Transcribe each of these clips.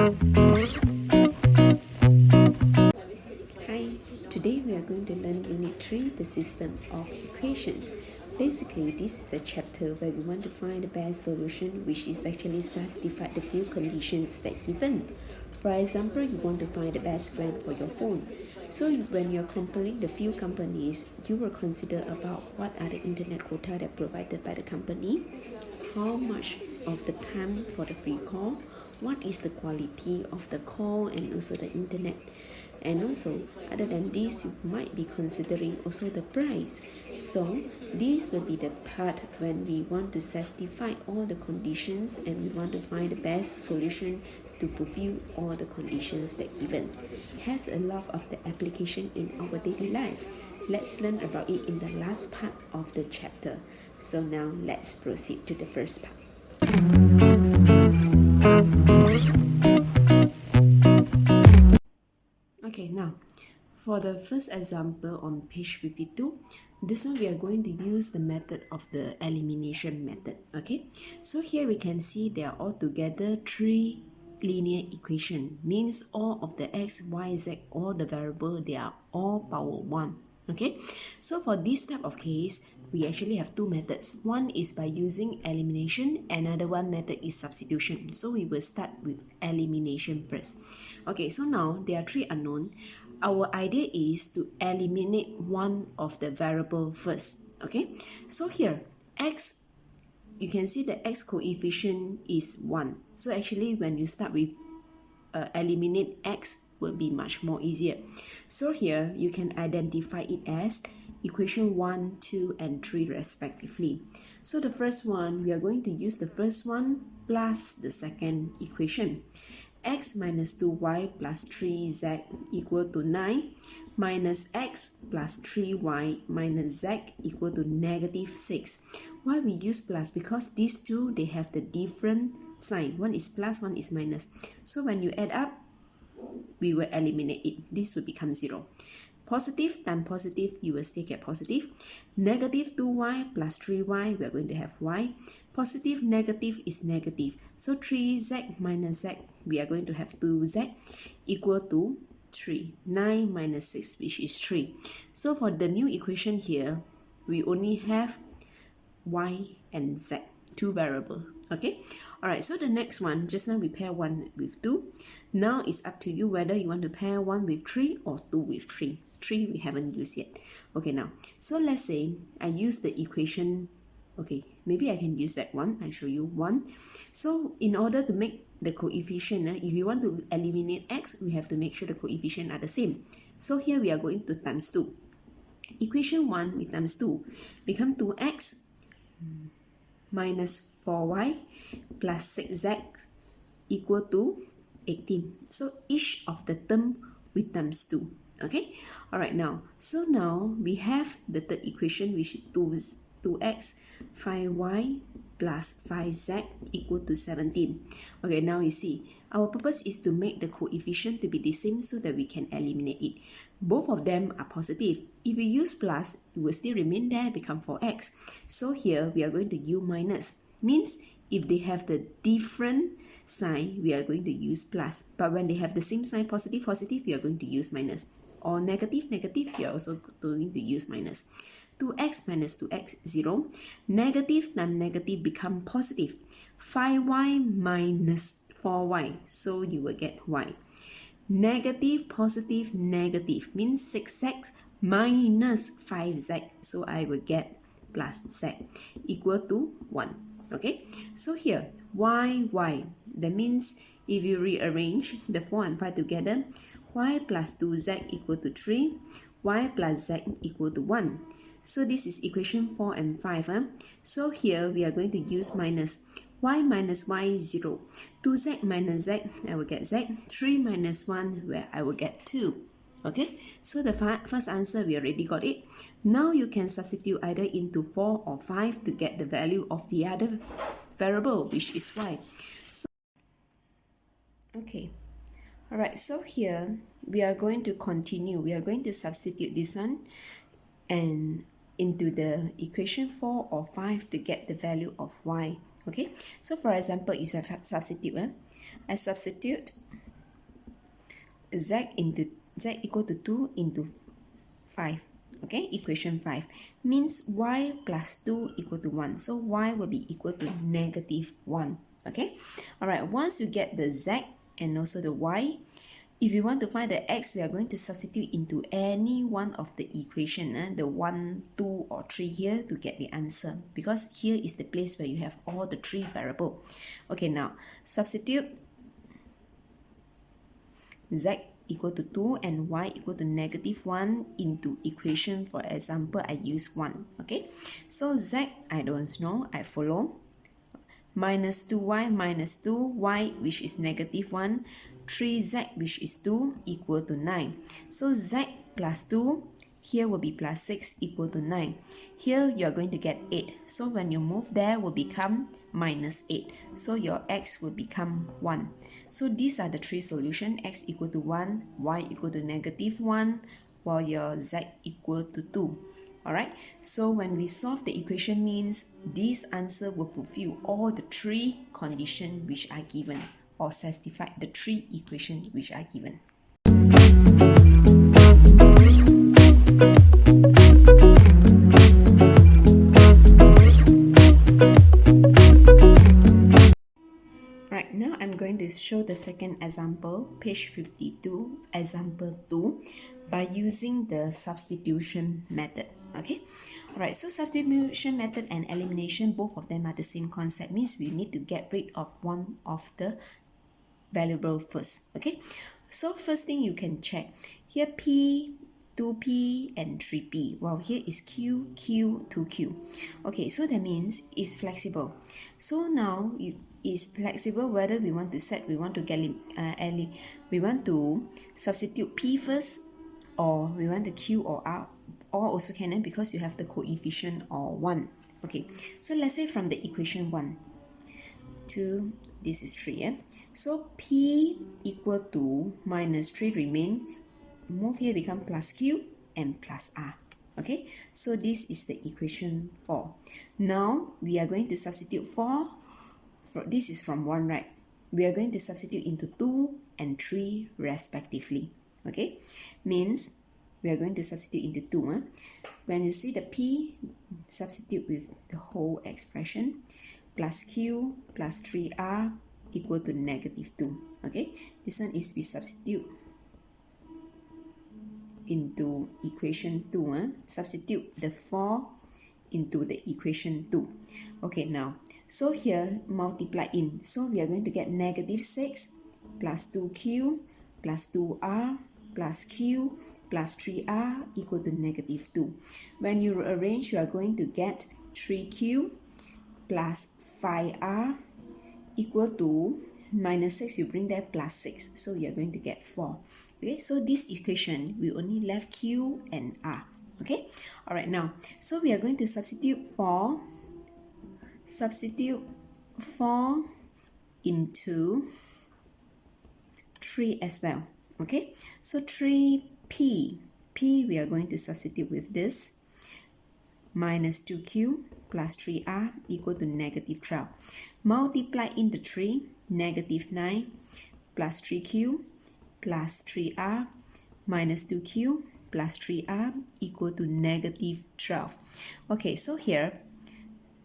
Hi, today we are going to learn Unit 3, the system of equations. Basically, this is a chapter where we want to find the best solution, which is actually satisfied the few conditions that given. For example, you want to find the best brand for your phone. So when you're comparing the few companies, you will consider about what are the internet quota that provided by the company, how much of the time for the free call, what is the quality of the call and also the internet. And also, other than this, you might be considering also the price. So this will be the part when we want to satisfy all the conditions and we want to find the best solution to fulfill all the conditions that given. It has a lot of the application in our daily life. Let's learn about it in the last part of the chapter. So now let's proceed to the first part. Okay, now for the first example on page 52, this one we are going to use the method of the elimination method. Okay, so here we can see they are all together three linear equation, means all of the x, y, z, all the variable, they are all power 1. Okay, so for this type of case, we actually have two methods. One is by using elimination, another one method is substitution. So we will start with elimination first. Okay, so now there are three unknown. Our idea is to eliminate one of the variable first. Okay, so here x, you can see the x coefficient is 1. So actually when you start with eliminate x will be much more easier. So here you can identify it as equation 1, 2 and 3 respectively. So the first one, we are going to use the first one plus the second equation. X minus 2y plus 3z equal to 9 minus x plus 3y minus z equal to negative 6. Why we use plus? Because these two, they have the different sign. One is plus, one is minus. So when you add up, we will eliminate it. This will become 0. Positive times positive, you will still get positive. Negative 2y plus 3y, we are going to have y. Positive, negative is negative. So 3z minus z, we are going to have 2z equal to 3. 9 minus 6, which is 3. So for the new equation here, we only have y and z, two variables. Okay, all right, so the next one, just now we pair 1 with 2. Now it's up to you whether you want to pair 1 with 3 or 2 with 3. 3 we haven't used yet. Okay, now, so let's say I use the equation. Okay, maybe I can use that one. I show you 1. So in order to make the coefficient, if you want to eliminate x, we have to make sure the coefficient are the same. So here we are going to times 2. Equation 1 with times 2 become 2x minus 4y plus 6z equal to 18. So each of the term with times 2. Okay, all right, now so now we have the third equation, which is 2x 5y plus 5z equal to 17. Okay, now you see our purpose is to make the coefficient to be the same so that we can eliminate it. Both of them are positive. If we use plus, it will still remain there, become 4x. So here we are going to use minus. Means if they have the different sign, we are going to use plus. But when they have the same sign, positive, positive, we are going to use minus. Or negative, negative, we are also going to use minus. 2x minus 2x, 0. Negative times negative become positive. 5y minus 4y, so you will get y. Negative, positive, negative means 6x minus 5z, so I will get plus z equal to 1. Okay, so here y, that means if you rearrange the 4 and 5 together, y plus 2z equal to 3, y plus z equal to 1. So this is equation 4 and 5. So here we are going to use minus. Y minus y is 0. 2z minus z, I will get z. 3 minus 1, where I will get 2. Okay, so the first answer, we already got it. Now you can substitute either into 4 or 5 to get the value of the other variable, which is y. So, okay, all right, so here we are going to continue. We are going to substitute this one and into the equation 4 or 5 to get the value of y. Okay, so for example, if I substitute, I substitute z equal to 2 into 5. Okay, equation 5 means y plus 2 equal to 1. So y will be equal to negative 1. Okay, all right, once you get the z and also the y, if you want to find the x, we are going to substitute into any one of the equation, the 1, 2, or 3 here to get the answer, because here is the place where you have all the 3 variables. Okay, now substitute z equal to 2 and y equal to negative 1 into equation. For example, I use 1. Okay, so z I don't know, I follow. Minus 2y minus 2y, which is negative 1, 3z, which is 2, equal to 9. So z plus 2, here will be plus 6 equal to 9. Here you are going to get 8. So when you move there will become minus 8. So your x will become 1. So these are the 3 solutions: x equal to 1, y equal to negative 1, while your z equal to 2. Alright, so when we solve the equation means this answer will fulfill all the 3 conditions which are given, or satisfy the 3 equations which are given. Right, now I'm going to show the second example, page 52, example 2, by using the substitution method. Okay, alright, so substitution method and elimination, both of them are the same concept, means we need to get rid of one of the variable first. Okay, so first thing you can check here, p, 2p and 3p. Well, here is q, q, 2q. Okay, so that means it's flexible. So now it's flexible whether we want to set, we want to substitute p first, or we want the q or r, or also can, because you have the coefficient or 1. Okay, so let's say from the equation 1 to this is 3. So p equal to minus 3 remain, move here become plus q and plus r. Okay, so this is the equation 4. Now we are going to substitute 4. This is from 1, right? We are going to substitute into 2 and 3 respectively. Okay, means we are going to substitute into 2. When you see the p, substitute with the whole expression, plus q plus 3r equal to negative 2. Okay, this one is we substitute into equation 2. Substitute the 4 into the equation 2. Okay, now, so here multiply in. So we are going to get negative 6 plus 2q plus 2r plus q plus 3r equal to negative 2. When you arrange, you are going to get 3q plus 5r equal to minus 6, you bring there plus 6. So you are going to get 4. Okay, so this equation, we only left q and r. Okay, all right, now, so we are going to substitute 4 into 3 as well. Okay, so 3p, we are going to substitute with this, minus 2q plus 3r equal to negative 12. Multiply in the 3, negative 9 plus 3q plus 3r minus 2q plus 3r equal to negative 12. Okay, so here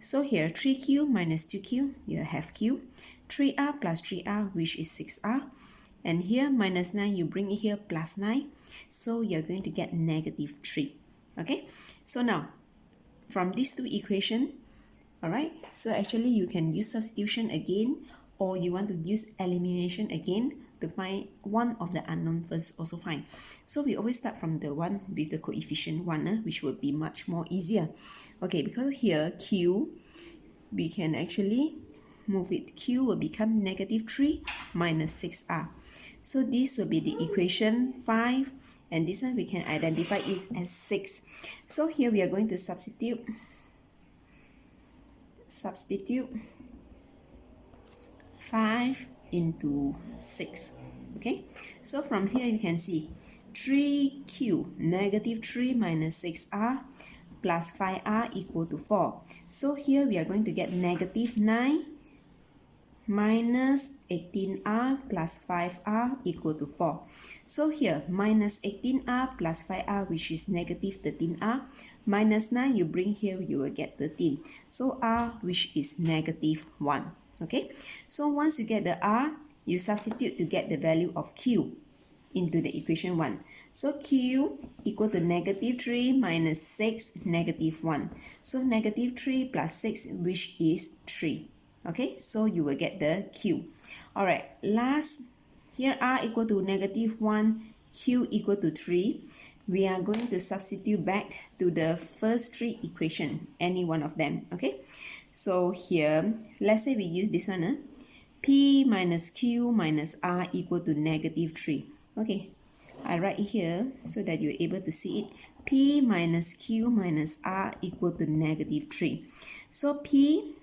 3q minus 2q, you have q, 3r plus 3r, which is 6r, and here minus 9, you bring it here plus 9, so you're going to get negative 3. Okay, so now from these two equations, alright, so actually you can use substitution again, or you want to use elimination again to find one of the unknown first, also fine. So we always start from the one with the coefficient 1, which would be much more easier. Okay, because here q, we can actually move it. Q will become negative 3 minus 6r. So this will be the equation 5, and this one we can identify it as 6. So here we are going to substitute 5 into 6. Okay, so from here you can see 3q, negative 3 minus 6r plus 5r equal to 4. So here we are going to get negative 9 minus 18r plus 5r equal to 4. So here, minus 18r plus 5r, which is negative 13r, minus 9, you bring here, you will get 13. So r, which is negative 1. Okay, so once you get the r, you substitute to get the value of q into the equation 1. So q equal to negative 3 minus 6, negative 1. So negative 3 plus 6, which is 3. Okay, so you will get the q. Alright, last, here r equal to negative 1, q equal to 3. We are going to substitute back to the first three equation, any one of them. Okay, so here, let's say we use this one. P minus q minus r equal to negative 3. Okay, I write it here so that you're able to see it. P minus q minus r equal to negative 3. So P,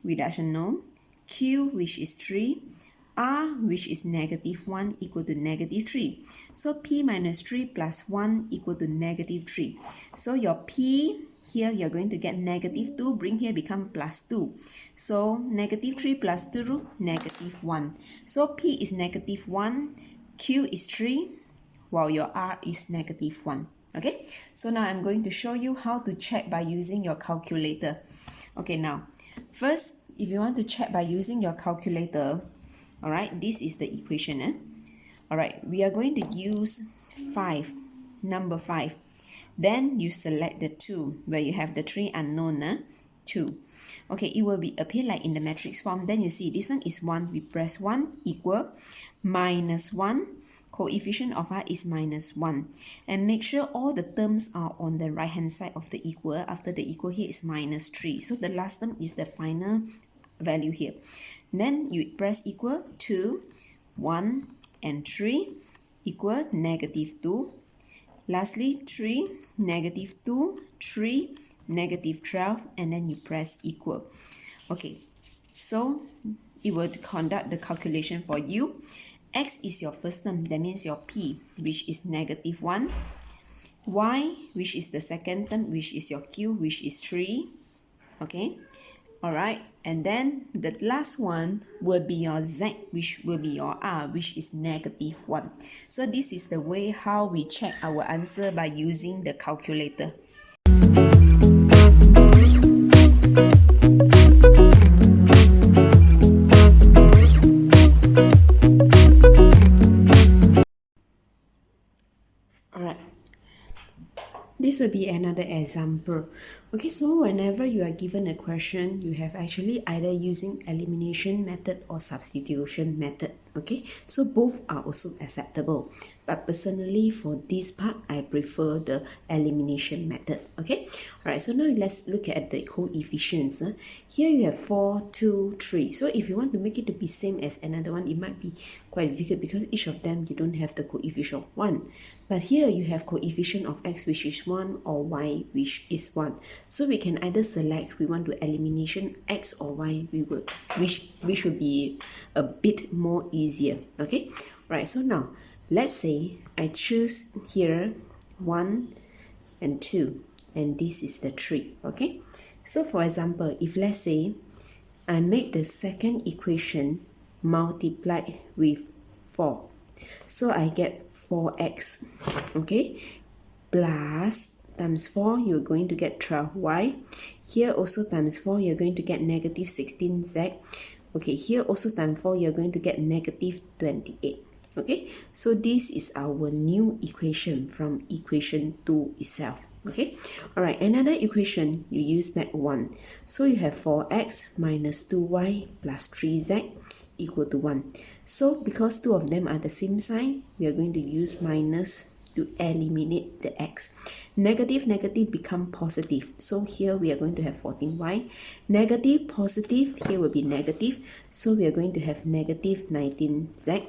reduction norm, q, which is 3, r, which is negative 1, equal to negative 3. So P minus 3 plus 1 equal to negative 3. So your P, here you're going to get negative 2, bring here become plus 2. So negative 3 plus 2, negative 1. So P is negative 1, Q is 3, while your R is negative 1. Okay, so now I'm going to show you how to check by using your calculator. Okay, now, first, if you want to check by using your calculator, alright, this is the equation. Alright, we are going to use 5, number 5. Then you select the 2, where you have the 3 unknown, 2. Okay, it will be appear like in the matrix form. Then you see this one is 1, we press 1 equal minus 1, coefficient of r is minus 1. And make sure all the terms are on the right hand side of the equal. After the equal here is minus 3. So the last term is the final value here. Then you press equal 2, 1 and 3 equal negative 2. Lastly 3, negative 2, 3, negative 12, and then you press equal. Okay, so it will conduct the calculation for you. X is your first term, that means your P, which is negative 1. Y, which is the second term, which is your Q, which is 3. Okay, alright, and then the last one will be your Z, which will be your R, which is negative 1. So this is the way how we check our answer by using the calculator. Alright, this will be another example. Okay, so whenever you are given a question, you have actually either using elimination method or substitution method. Okay, so both are also acceptable. But personally, for this part, I prefer the elimination method. Okay, alright, so now let's look at the coefficients. Here you have 4, 2, 3. So if you want to make it to be same as another one, it might be quite difficult because each of them you don't have the coefficient of 1. But here you have coefficient of x which is 1 or y which is 1. So we can either select we want to elimination x or y, which would be a bit more easier. Okay, right, so now let's say I choose here 1 and 2 and this is the 3. Okay, so for example, if let's say I make the second equation multiplied with 4, so I get 4x, okay, plus times 4, you're going to get 12y. Here also times 4, you're going to get negative 16z. Okay, here also times 4, you're going to get negative 28. Okay, so this is our new equation from equation 2 itself. Okay, alright, another equation, you use back 1. So you have 4x minus 2y plus 3z equal to 1. So because two of them are the same sign, we are going to use minus to eliminate the x. Negative, negative become positive. So here we are going to have 14y. Negative, positive, here will be negative. So we are going to have negative 19z.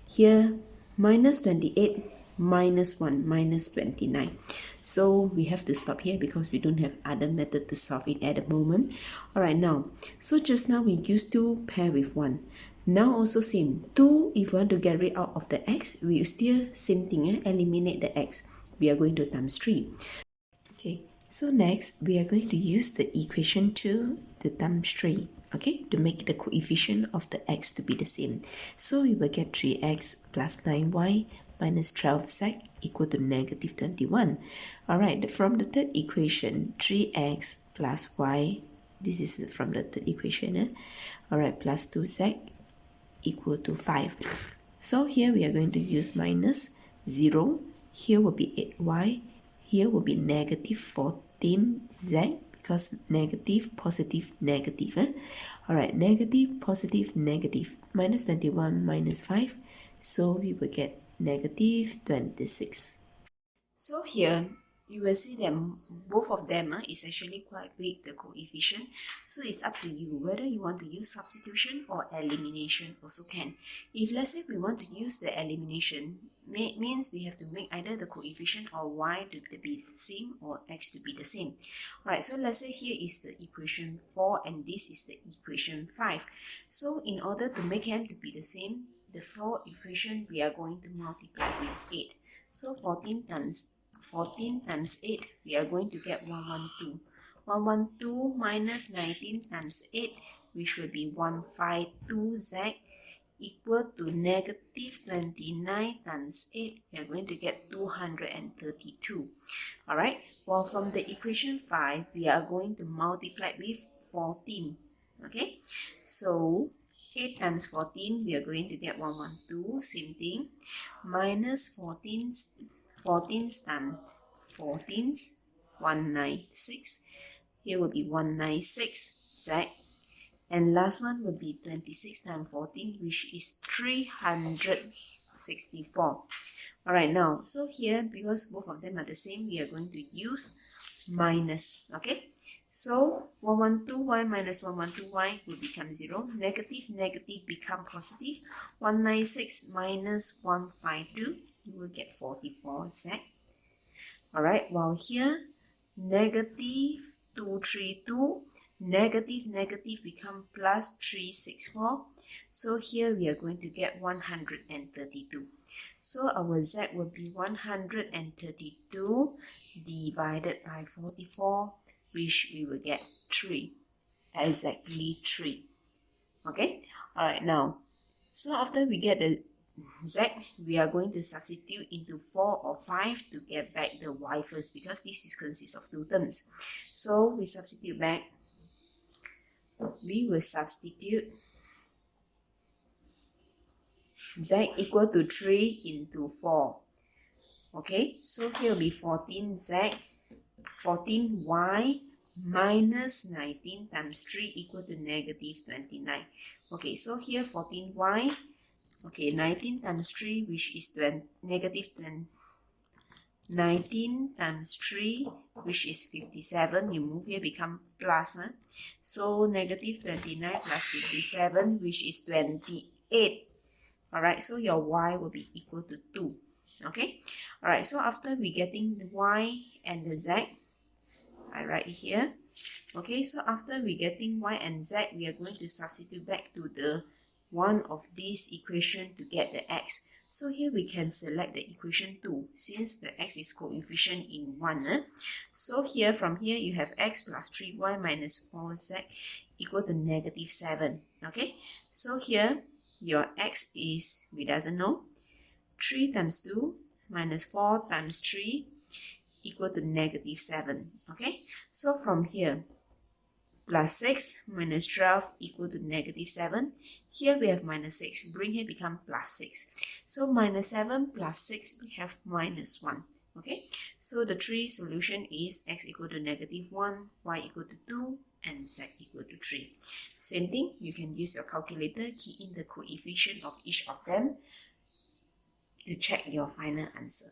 Here, minus 28, minus 1, minus 29. So we have to stop here because we don't have other method to solve it at the moment. Alright, now, so just now we used 2 pair with 1. Now also same, 2, if we want to get rid out of the x, we still same thing, eliminate the x. We are going to times 3. Okay, so next we are going to use the equation 2 to times 3. okay, to make the coefficient of the x to be the same. So we will get 3x plus 9y minus 12z equal to negative 21. Alright, from the third equation, 3x plus y, this is from the third equation, alright, plus 2z equal to 5. So here we are going to use minus 0. Here will be 8y. Here will be negative 14z because negative, positive, negative. Alright, negative, positive, negative. Minus 21 minus 5. So we will get negative 26. So here, you will see that both of them is actually quite big, the coefficient. So it's up to you whether you want to use substitution or elimination also can. If let's say we want to use the elimination, means we have to make either the coefficient or y to be the same or x to be the same. Alright, so let's say here is the equation 4 and this is the equation 5. So in order to make them to be the same, the 4 equation we are going to multiply with 8. So 14 times 8, we are going to get 112. 112 minus 19 times 8, which will be 152z equal to negative 29 times 8, we are going to get 232. Alright, well from the equation 5, we are going to multiply with 14. Okay, so 8 times 14, we are going to get 112, same thing, minus 14 times 14, 196. Here will be 196z. And last one will be 26 times 14, which is 364. Alright, now, so here, because both of them are the same, we are going to use minus. Okay, so 112y minus 112y will become 0. Negative, negative become positive. 196 minus 152, you will get 44z. Alright, while here, negative 232, negative, negative become plus 364. So here we are going to get 132. So our z will be 132 divided by 44, which we will get 3. Exactly 3. Okay, alright, now, so after we get the z, we are going to substitute into 4 or 5 to get back the y first, because this consists of 2 terms. So we substitute back. We will substitute z equal to 3 into 4. Okay, so here will be 14y minus 19 times 3 equal to negative 29. Okay, so here 14y, okay, 19 times 3, which is negative 19 times 3, which is 57. You move here, become plus. So negative 29 plus 57, which is 28. Alright, so your y will be equal to 2. Okay, alright, so after we getting the y and the z, I write here. Okay, so after we getting y and z, we are going to substitute back to the one of these equation to get the x. So here we can select the equation 2 since the x is coefficient in 1. So here from here you have x plus 3y minus 4z equal to negative 7. Okay, so here your x is, we doesn't know, 3 times 2 minus 4 times 3 equal to negative 7. Okay, so from here plus 6 minus 12 equal to negative 7. Here we have minus 6. Bring here become plus 6. So minus 7 plus 6 we have minus 1. Okay, so the 3 solution is x equal to negative 1, y equal to 2, and z equal to 3. Same thing, you can use your calculator, key in the coefficient of each of them to check your final answer.